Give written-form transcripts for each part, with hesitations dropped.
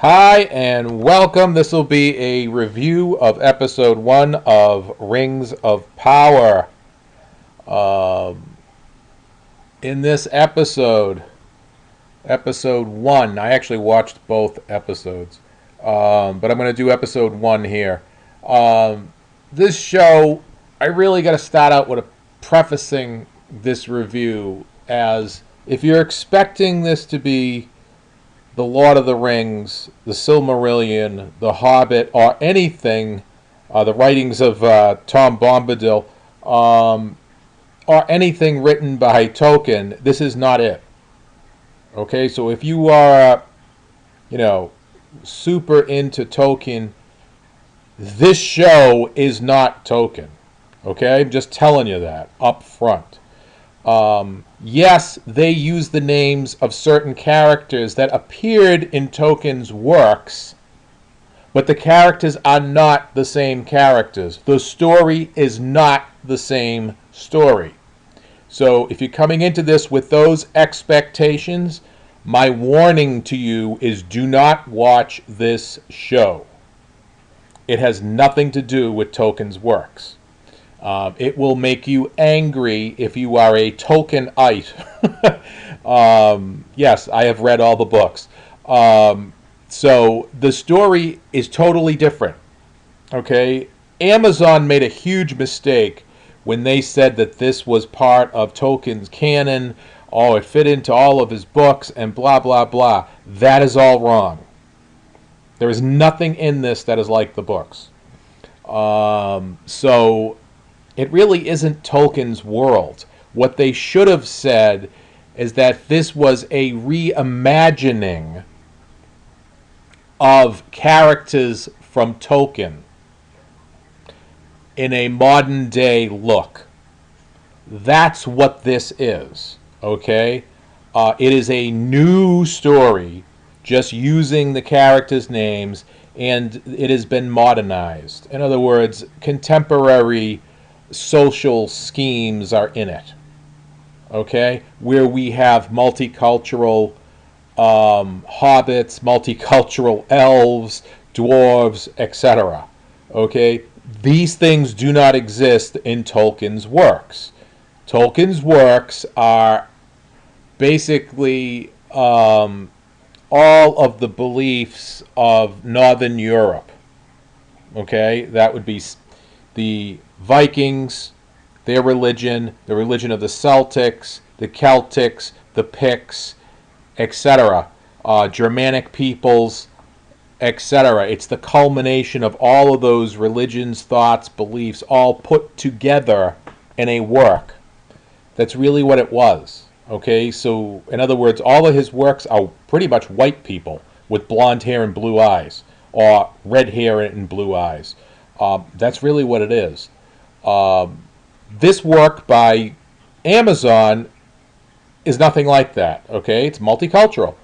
Hi and welcome. This will be a review of episode 1 of Rings of Power. In this episode 1, I actually watched both episodes, but I'm going to do episode 1 here. This show, I really got to start out with prefacing this review as if you're expecting this to be the Lord of the Rings, the Silmarillion, the Hobbit, or anything, the writings of Tom Bombadil, or anything written by Tolkien, this is not it. Okay, so if you are, super into Tolkien, this show is not Tolkien. Okay, I'm just telling you that up front. Yes, they use the names of certain characters that appeared in Tolkien's works, but the characters are not the same characters. The story is not the same story. So if you're coming into this with those expectations, my warning to you is do not watch this show. It has nothing to do with Tolkien's works. It will make you angry if you are a Tolkienite. Yes, I have read all the books. So the story is totally different. Okay? Amazon made a huge mistake when they said that this was part of Tolkien's canon. Oh, it fit into all of his books and blah, blah, blah. That is all wrong. There is nothing in this that is like the books. So it really isn't Tolkien's world. What they should have said is that this was a reimagining of characters from Tolkien in a modern day look. That's what this is, okay? It is a new story, just using the characters' names, and it has been modernized. In other words, contemporary social schemes are in it, okay? Where we have multicultural hobbits, multicultural elves, dwarves, etc. Okay? These things do not exist in Tolkien's works. Tolkien's works are basically all of the beliefs of Northern Europe. Okay? That would be the Vikings, their religion, the religion of the Celtics, the Celtics, the Picts, etc., Germanic peoples, etc. It's the culmination of all of those religions, thoughts, beliefs, all put together in a work. That's really what it was. Okay, so in other words, all of his works are pretty much white people with blonde hair and blue eyes, or red hair and blue eyes. That's really what it is. This work by Amazon is nothing like that. Okay, it's multicultural.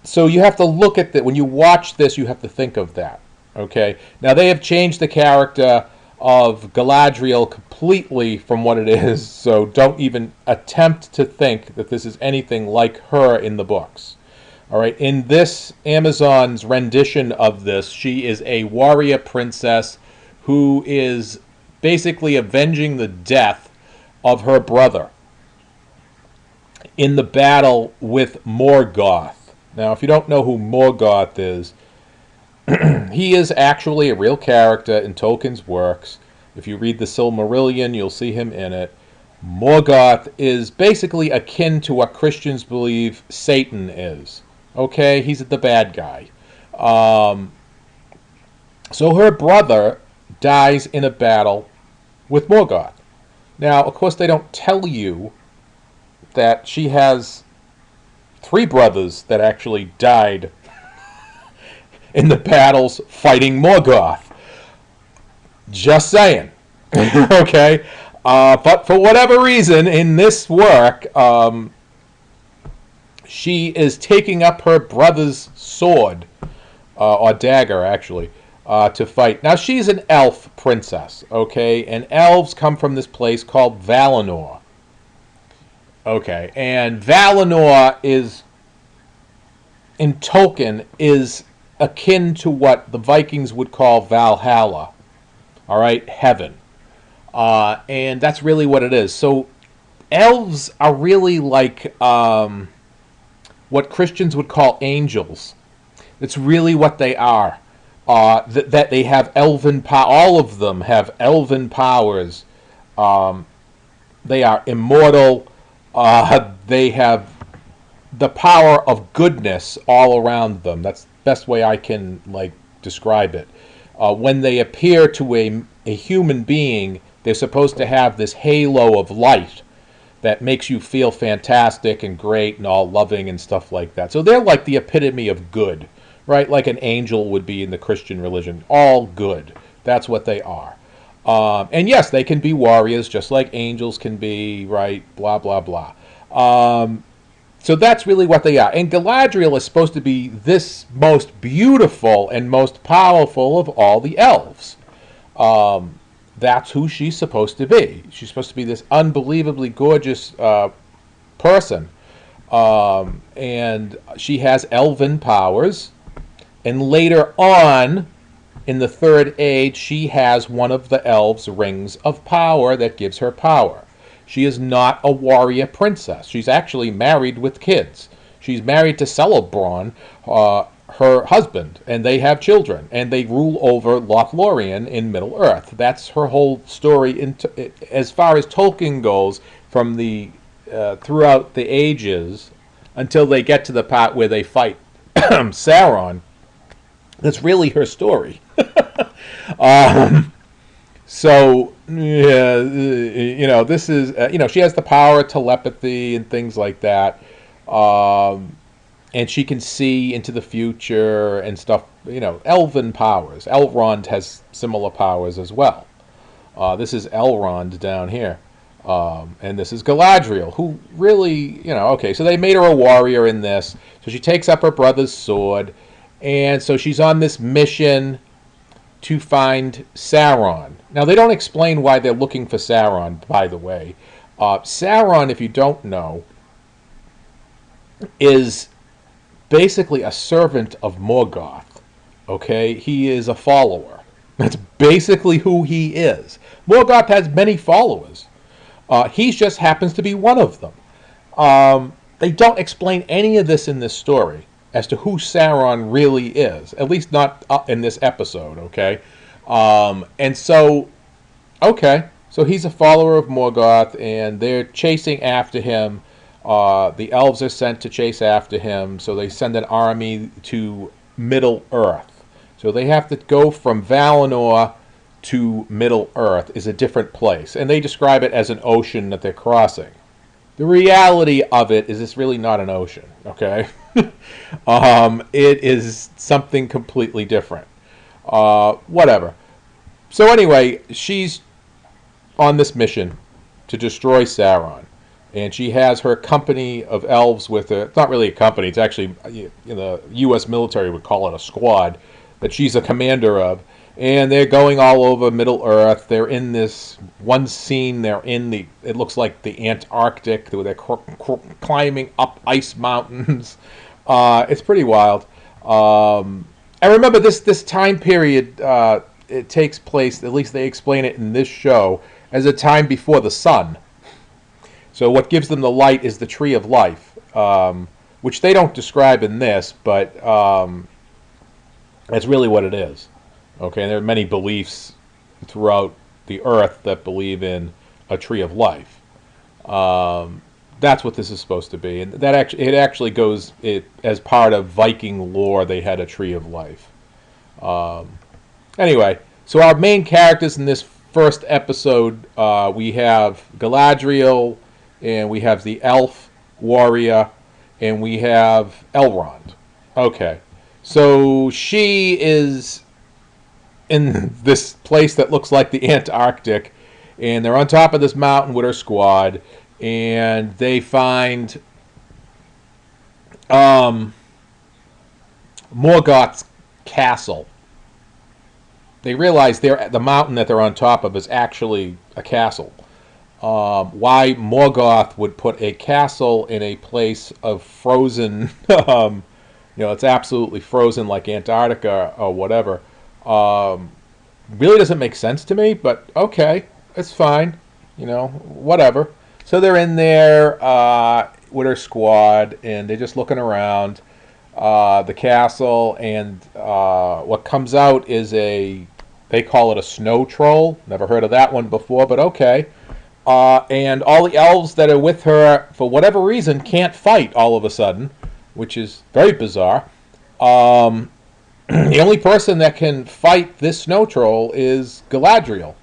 So you have to look at that. When you watch this, you have to think of that. Okay, now they have changed the character of Galadriel completely from what it is, so don't even attempt to think that this is anything like her in the books. All right, in this Amazon's rendition of this, she is a warrior princess who is basically avenging the death of her brother in the battle with Morgoth. Now, if you don't know who Morgoth is, he is actually a real character in Tolkien's works. If you read the Silmarillion, you'll see him in it. Morgoth is basically akin to what Christians believe Satan is. Okay, he's the bad guy. So her brother dies in a battle with Morgoth. Now, of course, they don't tell you that she has 3 brothers that actually died in the battles fighting Morgoth. Just saying. Okay? But for whatever reason, in this work, she is taking up her brother's sword, or dagger, actually, to fight. Now, she's an elf princess, okay? And elves come from this place called Valinor. Okay, and Valinor is in Tolkien is akin to what the Vikings would call Valhalla. All right, heaven. And that's really what it is. So elves are really like what Christians would call angels. It's really what they are. That they have elven power. All of them have elven powers. They are immortal. They have the power of goodness all around them. That's the best way I can describe it. When they appear to a human being, they're supposed to have this halo of light that makes you feel fantastic and great and all loving and stuff like that. So they're like the epitome of good, right? Like an angel would be in the Christian religion. All good. That's what they are. And yes, they can be warriors just like angels can be, right? Blah, blah, blah. So that's really what they are. And Galadriel is supposed to be this most beautiful and most powerful of all the elves. That's who she's supposed to be. She's supposed to be this unbelievably gorgeous person. And she has elven powers. And later on, in the Third Age, she has one of the elves' rings of power that gives her power. She is not a warrior princess. She's actually married with kids. She's married to Celeborn, her husband, and they have children, and they rule over Lothlorien in Middle-earth. That's her whole story. As far as Tolkien goes, from the throughout the ages until they get to the part where they fight Sauron, that's really her story. So, this is, she has the power of telepathy and things like that. And she can see into the future and stuff, elven powers. Elrond has similar powers as well. This is Elrond down here. And this is Galadriel, who really, so they made her a warrior in this. So she takes up her brother's sword. And so she's on this mission to find Sauron. Now, they don't explain why they're looking for Sauron, by the way. Sauron, if you don't know, is basically a servant of Morgoth. Okay? He is a follower. That's basically who he is. Morgoth has many followers. He just happens to be one of them. They don't explain any of this in this story as to who Sauron really is, at least not in this episode, okay? And so he's a follower of Morgoth, and they're chasing after him. The elves are sent to chase after him, so they send an army to Middle-earth. So they have to go from Valinor to Middle-earth is a different place, and they describe it as an ocean that they're crossing. The reality of it is it's really not an ocean, okay? It is something completely different. Whatever. So anyway, she's on this mission to destroy Sauron. And she has her company of elves with her. It's not really a company. It's actually, the U.S. military would call it a squad that she's a commander of. And they're going all over Middle-earth. They're in this one scene. They're in it looks like the Antarctic. Where they're climbing up ice mountains. It's pretty wild. I remember this time period, it takes place, at least they explain it in this show, as a time before the sun. So what gives them the light is the tree of life, which they don't describe in this, but that's really what it is. Okay, and there are many beliefs throughout the earth that believe in a tree of life. That's what this is supposed to be, and it actually goes as part of Viking lore. They had a tree of life. Anyway, so our main characters in this first episode, we have Galadriel, and we have the elf warrior, and we have Elrond. Okay, so she is in this place that looks like the Antarctic, and they're on top of this mountain with her squad, and they find Morgoth's castle. They realize the mountain that they're on top of is actually a castle. Why Morgoth would put a castle in a place of frozen It's absolutely frozen like Antarctica or whatever. Really doesn't make sense to me, but okay, it's fine. Whatever. So they're in there with her squad, and they're just looking around the castle, and what comes out is they call it a snow troll. Never heard of that one before, but okay. And all the elves that are with her, for whatever reason, can't fight all of a sudden, which is very bizarre. The only person that can fight this snow troll is Galadriel.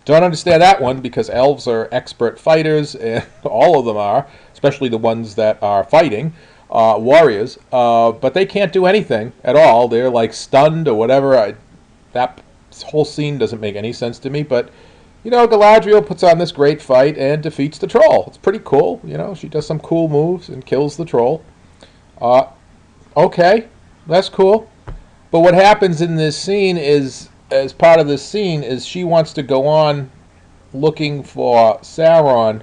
Don't understand that one because elves are expert fighters, and all of them are, especially the ones that are fighting, warriors. But they can't do anything at all. They're like stunned or whatever. That whole scene doesn't make any sense to me, but Galadriel puts on this great fight and defeats the troll. It's pretty cool. She does some cool moves and kills the troll. Okay, that's cool. But what happens in this scene is, as part of this scene, is she wants to go on looking for Sauron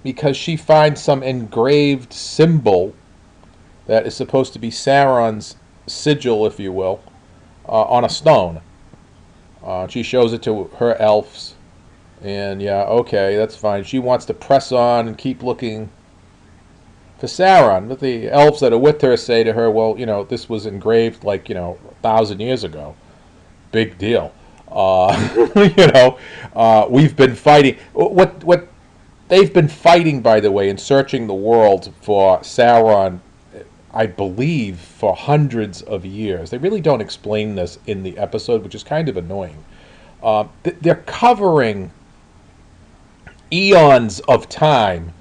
because she finds some engraved symbol that is supposed to be Sauron's sigil, if you will, on a stone. She shows it to her elves, and yeah, okay, that's fine. She wants to press on and keep looking for Sauron, but the elves that are with her say to her, well, this was engraved like, 1,000 years ago. Big deal. We've been fighting. What they've been fighting, by the way, and searching the world for Sauron, I believe, for hundreds of years. They really don't explain this in the episode, which is kind of annoying. They're covering eons of time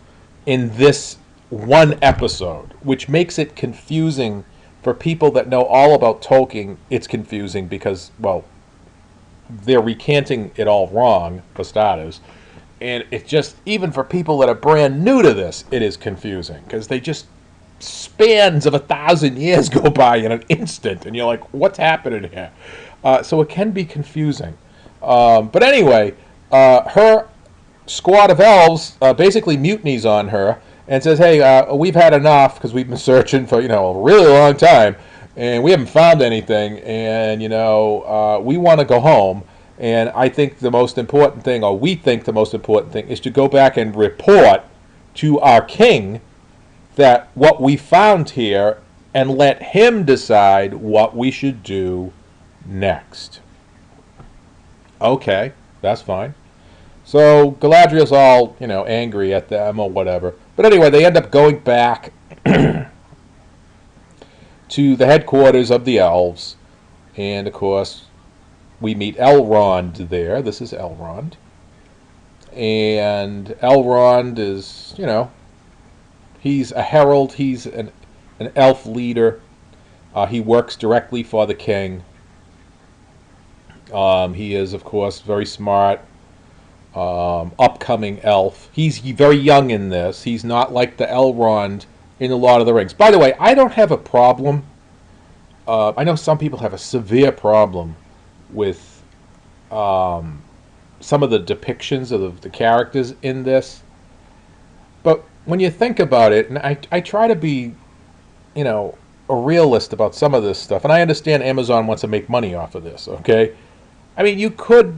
in this one episode, which makes it confusing for people that know all about Tolkien. It's confusing because, well, they're recanting it all wrong, for starters. And it's just, even for people that are brand new to this, it is confusing because they just spans of 1,000 years go by in an instant, and you're like, what's happening here? So it can be confusing. But anyway, her squad of elves basically mutinies on her and says, hey, we've had enough because we've been searching for, a really long time, and we haven't found anything, and, we want to go home. And I think the most important thing, or we think the most important thing, is to go back and report to our king that what we found here, and let him decide what we should do next. Okay, that's fine. So Galadriel's all, angry at them or whatever. But anyway, they end up going back to the headquarters of the elves. And, of course, we meet Elrond there. This is Elrond. And Elrond is, he's a herald. He's an elf leader. He works directly for the king. He is, of course, very smart. Upcoming elf. He's very young in this. He's not like the Elrond in The Lord of the Rings. By the way, I don't have a problem. I know some people have a severe problem with some of the depictions of the characters in this. But when you think about it, and I try to be, a realist about some of this stuff, and I understand Amazon wants to make money off of this, okay? I mean, you could,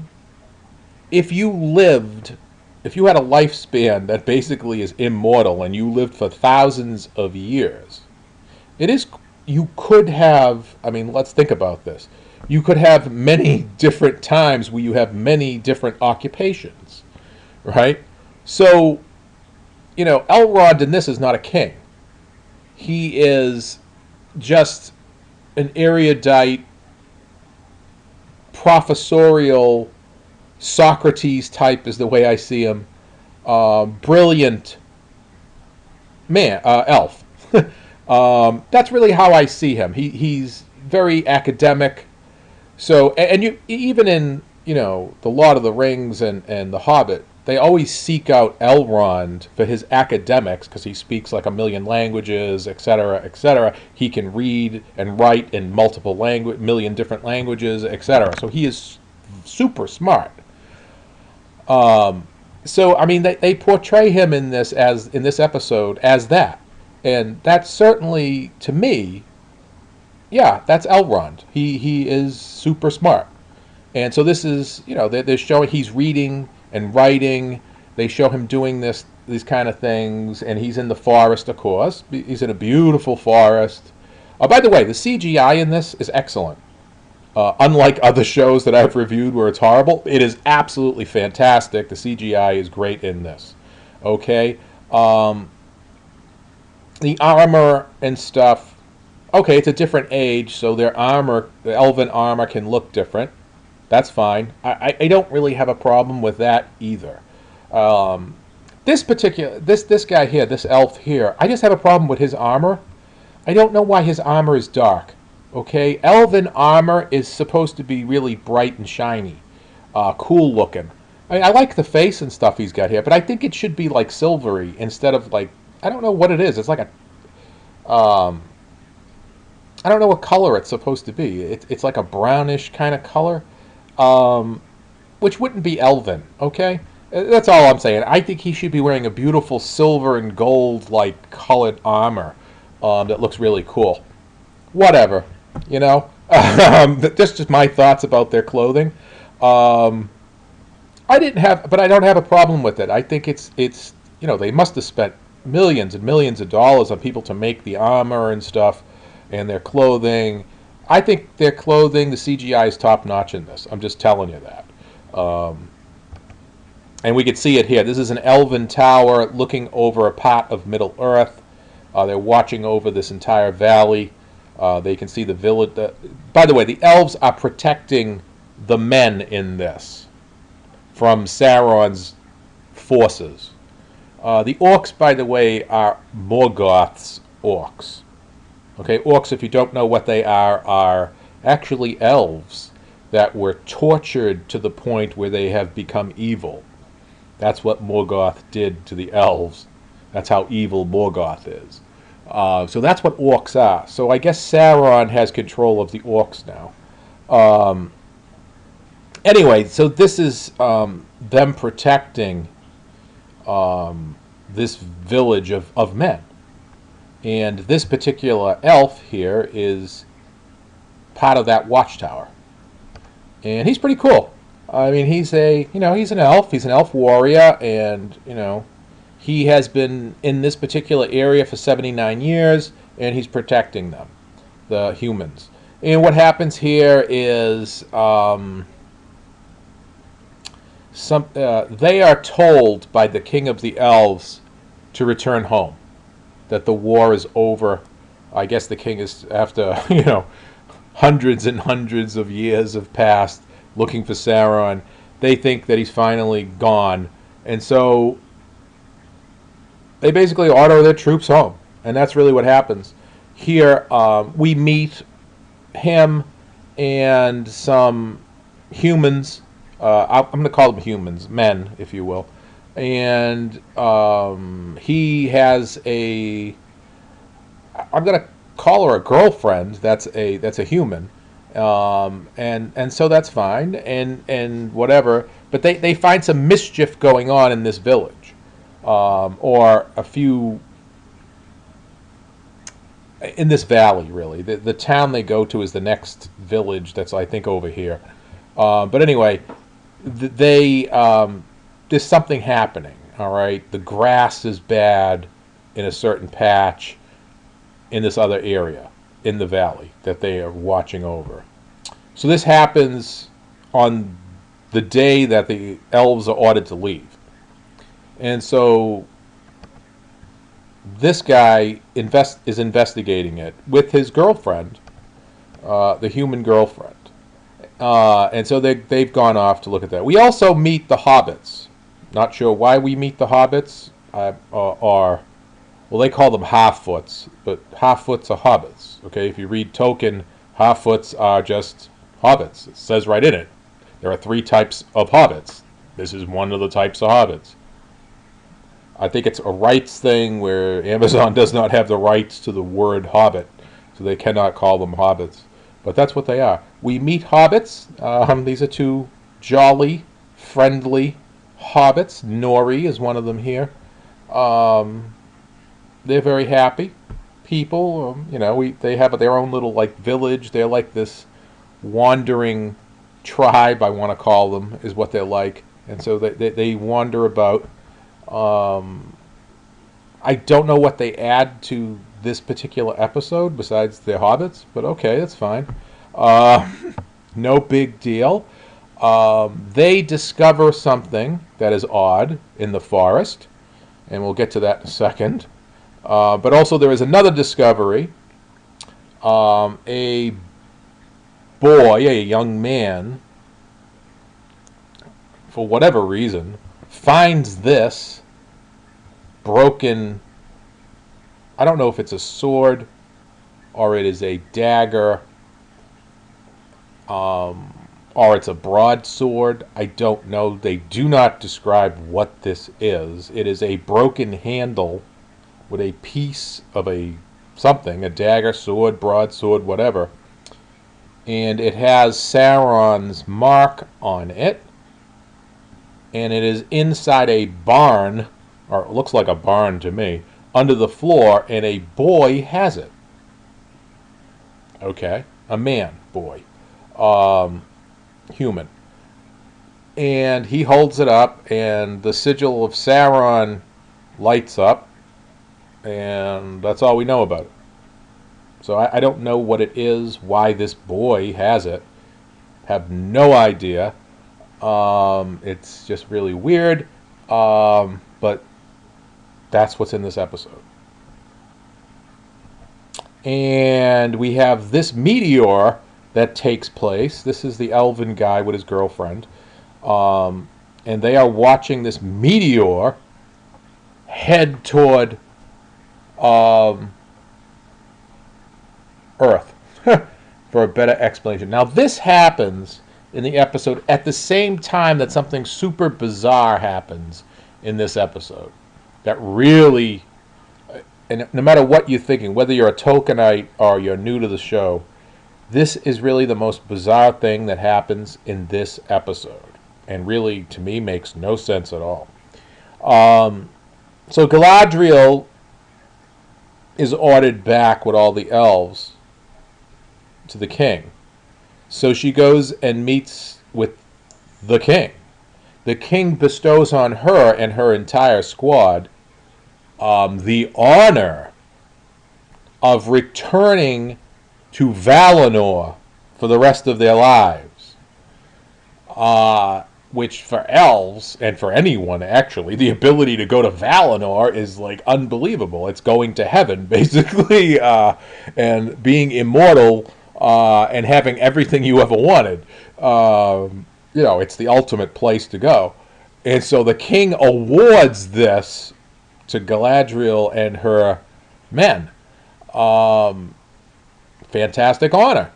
if you had a lifespan that basically is immortal and you lived for thousands of years, you could have, let's think about this. You could have many different times where you have many different occupations, right? So, Elrond in this is not a king. He is just an erudite, professorial, Socrates type is the way I see him. Brilliant man, elf. That's really how I see him. He's very academic. So, and you even in the Lord of the Rings and the Hobbit, they always seek out Elrond for his academics because he speaks like a million languages, etc., etc. He can read and write in million different languages, etc. So he is super smart. So they portray him in this episode as that. And that's certainly, to me, yeah, that's Elrond. He is super smart. And so this is, they're showing he's reading and writing. They show him doing these kind of things, and he's in the forest, of course. He's in a beautiful forest. By the way, the CGI in this is excellent. Unlike other shows that I've reviewed where it's horrible, it is absolutely fantastic. The CGI is great in this. Okay, the armor and stuff. Okay, it's a different age, so their armor, the elven armor, can look different. That's fine. I don't really have a problem with that either. This guy here, this elf here, I just have a problem with his armor. I don't know why his armor is dark. Okay, elven armor is supposed to be really bright and shiny, cool looking. I mean, I like the face and stuff he's got here, but I think it should be like silvery instead of like, I don't know what it is. It's like I don't know what color it's supposed to be. It's like a brownish kind of color, which wouldn't be elven. Okay, that's all I'm saying. I think he should be wearing a beautiful silver and gold like colored armor that looks really cool. Whatever, you know. That's just my thoughts about their clothing. But I don't have a problem with it. I think it's they must have spent millions and millions of dollars on people to make the armor and stuff, and their clothing. I think their clothing, the CGI is top notch in this. I'm just telling you that. And we can see it here. This is an elven tower looking over a part of Middle Earth. They're watching over this entire valley. They can see the village. By the way, the elves are protecting the men in this from Sauron's forces. The orcs, by the way, are Morgoth's orcs. Okay, orcs, if you don't know what they are actually elves that were tortured to the point where they have become evil. That's what Morgoth did to the elves. That's how evil Morgoth is. So that's what orcs are. So I guess Sauron has control of the orcs now. Anyway, so this is them protecting this village of men. And this particular elf here is part of that watchtower. And he's pretty cool. I mean, he's an elf. He's an elf warrior, and, he has been in this particular area for 79 years, and he's protecting them, the humans. And what happens here is they are told by the king of the elves to return home, that the war is over. I guess the king is, after, hundreds and hundreds of years have passed looking for Sauron. They think that he's finally gone. And so they basically order their troops home. And that's really what happens. Here we meet him and some humans. I'm going to call them humans, men, if you will. And he has I'm going to call her a girlfriend. That's a human. And so that's fine, and whatever. But they find some mischief going on in this village, or a few in this valley. Really, the town they go to is the next village. That's, I think, over here. But anyway, there's something happening. All right, the grass is bad in a certain patch in this other area in the valley that they are watching over. So this happens on the day that the elves are ordered to leave. And so this guy is investigating it with his girlfriend, the human girlfriend. And so they've gone off to look at that. We also meet the hobbits. Not sure why we meet the hobbits, well, they call them half-foots, but half-foots are hobbits. Okay, if you read Tolkien, half-foots are just hobbits. It says right in it. There are 3 types of hobbits. This is one of the types of hobbits. I think it's a rights thing where Amazon does not have the rights to the word hobbit, so they cannot call them hobbits. But that's what they are. We meet hobbits. These are 2 jolly, friendly hobbits. Nori is one of them here. they're very happy people. They have their own little like village. They're like this wandering tribe, I want to call them, is what they're like. And so they wander about. I don't know what they add to this particular episode besides their hobbits, but okay, that's fine. Uh, no big deal. They discover something that is odd in the forest, and we'll get to that in a second. But also, there is another discovery. A boy, a young man, for whatever reason, finds this broken. I don't know if it's a sword or it is a dagger, or it's a broadsword. I don't know. They do not describe what this is. It is a broken handle with a piece of a dagger, sword, broadsword, whatever. And it has Sauron's mark on it. And it is inside a barn, or it looks like a barn to me, under the floor, and a boy has it. Okay, a man, boy, human. And he holds it up, and the sigil of Sauron lights up, and that's all we know about it. So I don't know what it is, why this boy has it. Have no idea. It's just really weird. But that's what's in this episode. And we have this meteor that takes place. This is the elven guy with his girlfriend. And they are watching this meteor head toward Earth, for a better explanation. Now, this happens in the episode at the same time that something super bizarre happens in this episode. That really, and no matter what you're thinking, whether you're a Tolkienite or you're new to the show, this is really the most bizarre thing that happens in this episode. And really, to me, makes no sense at all. So Galadriel is ordered back with all the elves to the king. So she goes and meets with the king. The king bestows on her and her entire squad the honor of returning to Valinor for the rest of their lives. Which for elves, and for anyone actually, the ability to go to Valinor is like unbelievable. It's going to heaven, basically, and being immortal, and having everything you ever wanted. It's the ultimate place to go. And so the king awards this to Galadriel and her men. Fantastic honor.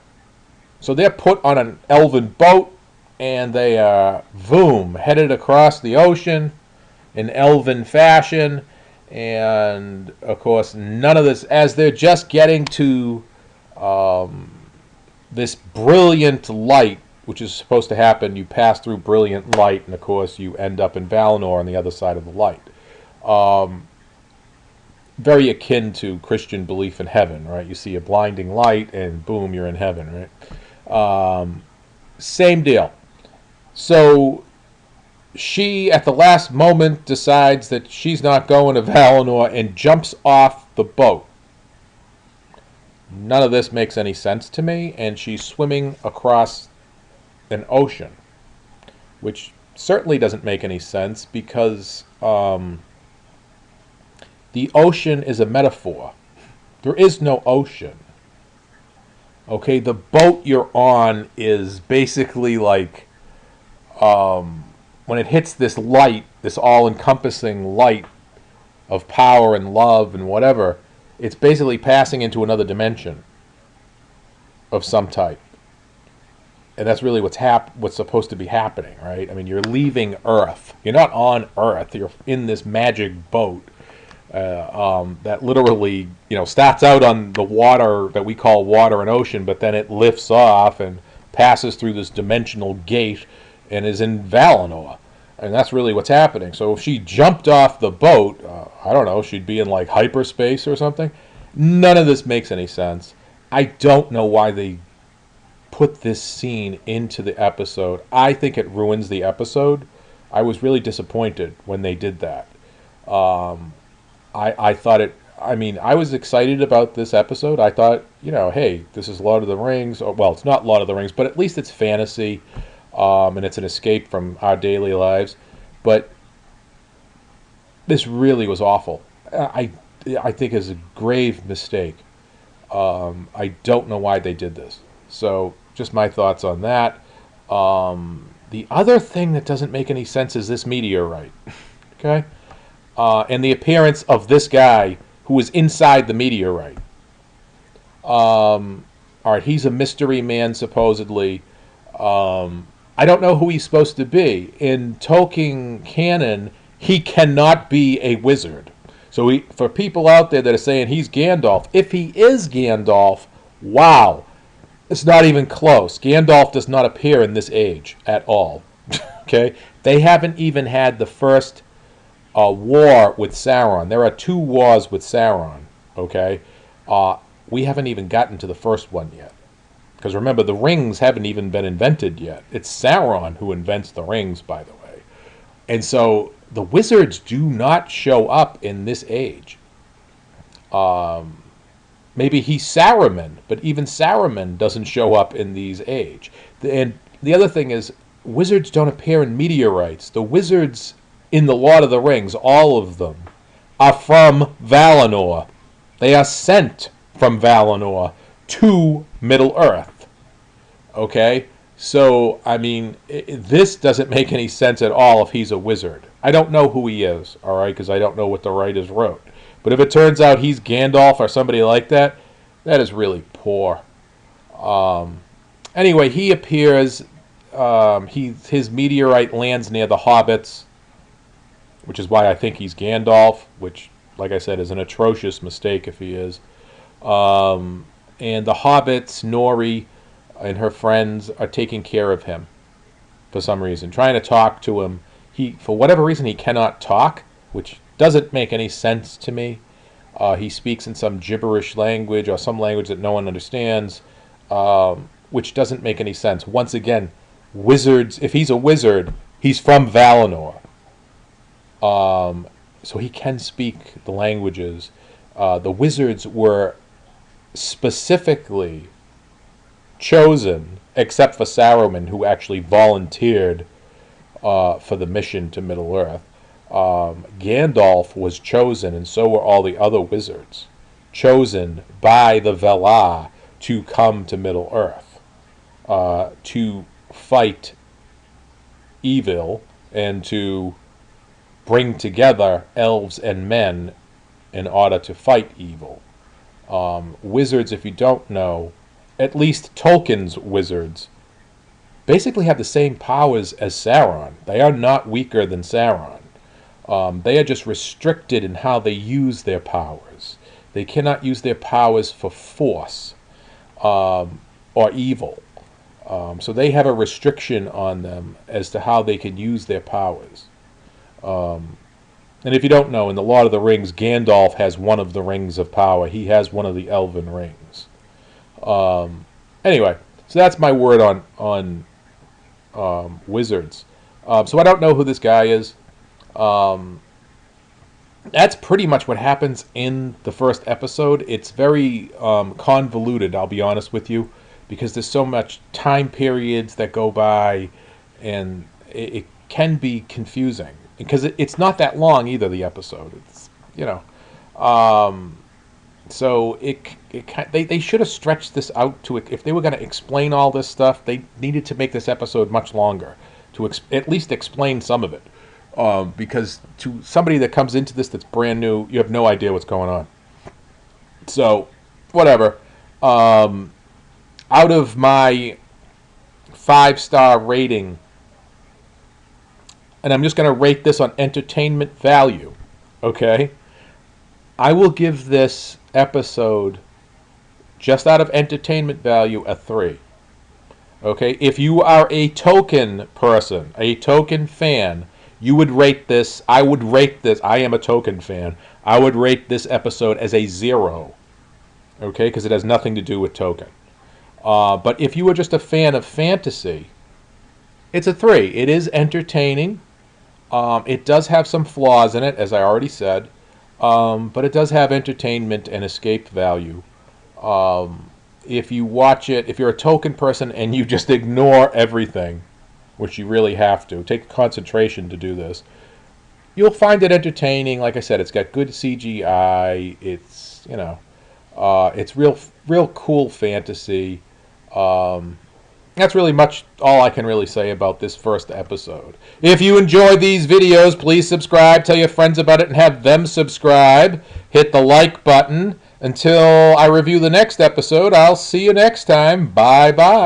So they're put on an elven boat, and they are, headed across the ocean in elven fashion. And, of course, none of this, as they're just getting to this brilliant light, which is supposed to happen. You pass through brilliant light, and, of course, you end up in Valinor on the other side of the light. Very akin to Christian belief in heaven, right? You see a blinding light, and boom, you're in heaven, right? Same deal. So she, at the last moment, decides that she's not going to Valinor and jumps off the boat. None of this makes any sense to me, and she's swimming across an ocean, which certainly doesn't make any sense because the ocean is a metaphor. There is no ocean. Okay, the boat you're on is basically like, when it hits this light, this all-encompassing light of power and love and whatever, it's basically passing into another dimension of some type. And that's really what's supposed to be happening, right? I mean, you're leaving Earth. You're not on Earth. You're in this magic boat that literally, starts out on the water that we call water and ocean, but then it lifts off and passes through this dimensional gate and is in Valinor. And that's really what's happening. So if she jumped off the boat, I don't know, she'd be in like hyperspace or something. None of this makes any sense. I don't know why they put this scene into the episode. I think it ruins the episode. I was really disappointed when they did that. I thought it. I mean, I was excited about this episode. I thought, hey, this is Lord of the Rings. Or, well, it's not Lord of the Rings, but at least it's fantasy, and it's an escape from our daily lives. But this really was awful. I think is a grave mistake. I don't know why they did this. So, just my thoughts on that. The other thing that doesn't make any sense is this meteorite. Okay? And the appearance of this guy who was inside the meteorite. All right, he's a mystery man, supposedly. I don't know who he's supposed to be. In Tolkien canon, he cannot be a wizard. So for people out there that are saying he's Gandalf, if he is Gandalf, wow, it's not even close. Gandalf does not appear in this age at all. Okay? They haven't even had the first war with Sauron. There are 2 wars with Sauron. Okay? We haven't even gotten to the first one yet. Because remember, the rings haven't even been invented yet. It's Sauron who invents the rings, by the way. And so the wizards do not show up in this age. Maybe he's Saruman, but even Saruman doesn't show up in these age. And the other thing is, wizards don't appear in meteorites. The wizards in the Lord of the Rings, all of them, are from Valinor. They are sent from Valinor to Middle-earth. Okay? So, I mean, this doesn't make any sense at all if he's a wizard. I don't know who he is, all right, because I don't know what the writers wrote. But if it turns out he's Gandalf or somebody like that, that is really poor. Anyway, he appears. His meteorite lands near the Hobbits, which is why I think he's Gandalf, which, like I said, is an atrocious mistake if he is. And the Hobbits, Nori, and her friends are taking care of him for some reason, trying to talk to him. For whatever reason, he cannot talk, which doesn't make any sense to me. He speaks in some gibberish language or some language that no one understands, which doesn't make any sense. Once again, wizards, if he's a wizard, he's from Valinor. So he can speak the languages. The wizards were specifically chosen, except for Saruman, who actually volunteered for the mission to Middle-earth. Gandalf was chosen, and so were all the other wizards, chosen by the Valar to come to Middle-earth, to fight evil and to bring together elves and men in order to fight evil. Wizards, if you don't know, at least Tolkien's wizards, basically have the same powers as Sauron. They are not weaker than Sauron. They are just restricted in how they use their powers. They cannot use their powers for force or evil. So they have a restriction on them as to how they can use their powers. And if you don't know, in the Lord of the Rings, Gandalf has one of the rings of power. He has one of the elven rings. Anyway, so that's my word on wizards. So I don't know who this guy is. That's pretty much what happens in the first episode. It's very convoluted, I'll be honest with you, because there's so much time periods that go by, and it can be confusing. Because it's not that long either, the episode. It's, so they should have stretched this out to, if they were going to explain all this stuff, they needed to make this episode much longer to at least explain some of it. Because to somebody that comes into this that's brand new, you have no idea what's going on. So, whatever. Out of my 5-star rating, and I'm just going to rate this on entertainment value, okay? I will give this episode, just out of entertainment value, a 3. Okay? If you are a Tolkien person, a Tolkien fan, you would rate this. I would rate this. I am a Tolkien fan. I would rate this episode as a 0. Okay, because it has nothing to do with Tolkien. But if you were just a fan of fantasy, it's a 3. It is entertaining. It does have some flaws in it, as I already said. But it does have entertainment and escape value. If you watch it, if you're a Tolkien person and you just ignore everything, which you really have to, take concentration to do this, you'll find it entertaining. Like I said, it's got good CGI. It's, it's real cool fantasy. That's really much all I can really say about this first episode. If you enjoy these videos, please subscribe, tell your friends about it, and have them subscribe. Hit the like button. Until I review the next episode, I'll see you next time. Bye-bye.